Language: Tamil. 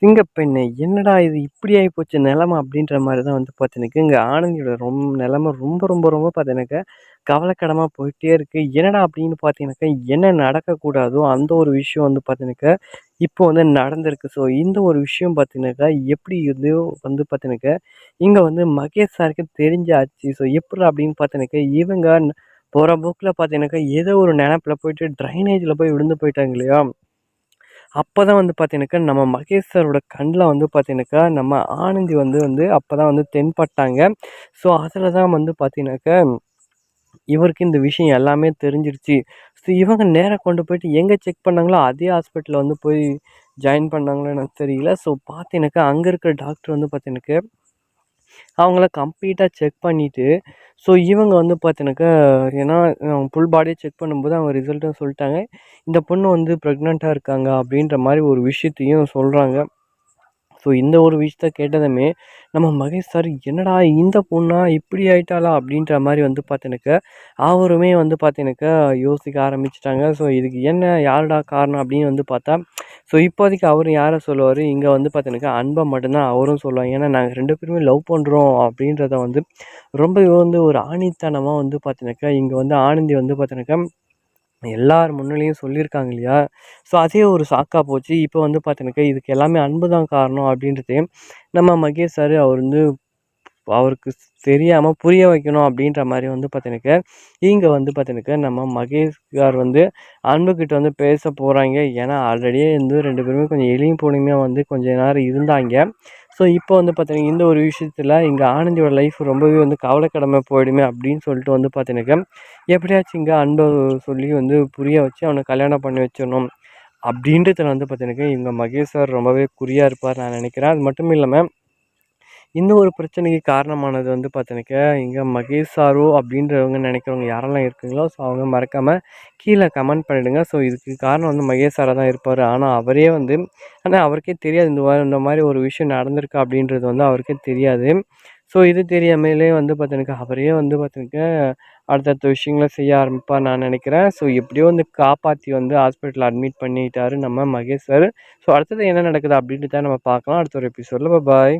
சிங்கப்பெண்ணே! என்னடா இது இப்படி ஆயிப்போச்சு நெலம அப்படின்ற மாரி தான் வந்து பாத்தீங்கன்னாக்க, இங்க ஆனந்தியோட நெலம ரொம்ப ரொம்ப ரொம்ப பாத்தீங்கன்னாக்கா, கவலைக்கிடமா போயிட்டே இருக்கு. என்னடா அப்படின்னு பாத்தீங்கன்னாக்கா, என்ன நடக்கக்கூடாதோ அந்த ஒரு விஷயம் வந்து பாத்தீங்கன்னாக்கா, இப்போ வந்து நடந்திருக்கு. ஸோ இந்த ஒரு விஷயம் பாத்தீங்கன்னாக்கா, எப்படி இது வந்து பாத்தீங்கன்னாக்கா, இங்க வந்து மகேஷ் சாருக்கு தெரிஞ்சாச்சு. ஸோ எப்புட்றா அப்படின்னு பாத்தீங்கன்னாக்கா, இவங்க போற போக்குல பாத்தீங்கன்னாக்கா, ஏதோ ஒரு நெனப்புல போயிட்டு ட்ரைனேஜ்ல போய் விழுந்து போயிட்டாங்க இல்லையா? அப்பதான் வந்து பார்த்தீங்கன்னாக்கா, நம்ம மகேஷ் சாரோட கண்ல வந்து பார்த்தீங்கன்னாக்கா, நம்ம ஆனந்தி வந்து வந்து அப்பதான் வந்து தென்பட்டாங்க. ஸோ, அதில தான் வந்து பார்த்தீங்கன்னாக்கா, இவருக்கு இந்த விஷயம் எல்லாமே தெரிஞ்சிருச்சு. ஸோ, இவங்க நேரா கொண்டு போயிட்டு எங்க செக் பண்ணாங்களோ, அதே ஹாஸ்பிட்டல்ல வந்து போய் ஜாயின் பண்ணாங்களோ எனக்கு தெரியல. ஸோ, பார்த்தீங்கன்னாக்கா, அங்க இருக்கிற டாக்டர் வந்து பார்த்தீங்கன்னாக்கா, அவங்கள கம்ப்ளீட்டா செக் பண்ணிட்டு, ஸோ இவங்க வந்து பார்த்தீங்கன்னாக்கா, ஏன்னா ஃபுல் பாடிய செக் பண்ணும்போது அவங்க ரிசல்ட்டும் சொல்ட்டாங்க. இந்த பொண்ணு வந்து பிரெக்னன்ட்டா இருக்காங்க அப்படின்ற மாரி ஒரு விஷயத்தையும் சொல்றாங்க. ஸோ இந்த ஒரு விஷயத்த கேட்டதுமே, நம்ம மகேஷ் சார் "என்னடா இந்த பொண்ணா இப்படி ஆயிட்டாளா?" அப்படின்ற மாரி வந்து பார்த்தீங்கன்னாக்கா, அவருமே வந்து பார்த்தீங்கன்னாக்கா யோசிக்க ஆரம்பிச்சுட்டாங்க. ஸோ இதுக்கு என்ன யாருடா காரணம் அப்படின்னு வந்து பார்த்தா, ஸோ இப்போதைக்கு அவரு யார சொல்லுவாரு, இங்க வந்து பார்த்தீங்கன்னாக்கா அன்ப மட்டும் தான் அவரும் சொல்லுவாங்க. ஏன்னா நாங்க 2 பேருமே லவ் பண்றோம் அப்படின்றத வந்து ரொம்பவே வந்து ஒரு ஆணித்தனமா வந்து பார்த்தீங்கன்னாக்கா, இங்க வந்து ஆனந்தி வந்து பார்த்தீங்கன்னாக்கா எல்லார் முன்னிலையும் சொல்லியிருக்காங்க இல்லையா? ஸோ, அதே ஒரு சாக்கா போச்சு. இப்போ வந்து பார்த்தீங்கன்னாக்கா, இதுக்கு எல்லாமே அன்பு தான் காரணம் அப்படின்றதையும் நம்ம மகேஷ் சாரு அவர் வந்து அவருக்கு தெரியாம புரிய வைக்கணும் அப்படின்ற மாரி வந்து பார்த்தீங்கன்னாக்கா, இங்க வந்து பார்த்தீங்கன்னாக்கா, நம்ம மகேஷ் சார் வந்து அன்புகிட்ட வந்து பேச போறாங்க. ஏன்னா, ஆல்ரெடியே வந்து 2 பேருமே கொஞ்சம் எளியும் பொறுமையா வந்து கொஞ்ச நேரம் இருந்தாய்ங்க. ஸோ, இப்போ வந்து பார்த்தீங்கன்னா, இந்த ஒரு விஷயத்துல இங்க ஆனந்தியோட லைஃப் ரொம்பவே வந்து கவலைக்கிடமா போயிடுமே அப்படின்னு சொல்லிட்டு வந்து பார்த்தீங்கன்னாக்கா, எப்படியாச்சும் இங்க அன்ப சொல்லி வந்து புரிய வச்சு அவன கல்யாணம் பண்ணி வச்சிரணும். அப்படின்றதுல வந்து பார்த்தீங்கன்னாக்கா, இவங்க மகேஷ் சார் ரொம்பவே குறியா இருப்பார் நான் நெனைக்கிறேன். அது மட்டும் இல்லாம இந்த ஒரு பிரச்சனைக்கு காரணமானது வந்து பார்த்தீங்கன்னாக்கா, இங்க மகேஷ் சாரோ அப்படின்றவங்க நெனைக்கிறவங்க யாரெல்லாம் இருக்கீங்களோ, ஸோ அவங்க மறக்காம கீழ கமெண்ட் பண்ணிடுங்க. ஸோ இதுக்கு காரணம் வந்து மகேஷ் சாரா தான் இருப்பாரு. ஆனா அவரே வந்து ஆனா அவருக்கே தெரியாது இந்த மாரி ஒரு விஷயம் நடந்திருக்கு அப்படின்றது வந்து அவருக்கே தெரியாது. ஸோ இது தெரியாமலே வந்து பார்த்தீங்கன்னாக்கா, அவரே வந்து பார்த்தீங்கன்னாக்கா, அடுத்தடுத்த விஷயங்கள செய்ய ஆரம்பிப்பார்ன்னு நான் நெனைக்கிறேன். ஸோ எப்படியோ வந்து காப்பாத்தி வந்து ஹாஸ்பிட்டல்ல அட்மிட் பண்ணிட்டாரு நம்ம மகேஷ் சார். ஸோ அடுத்தது என்ன நடக்குது அப்படின்றத நம்ம பார்க்கலாம். அடுத்த ஒரு எபிசோட்ல பாய்.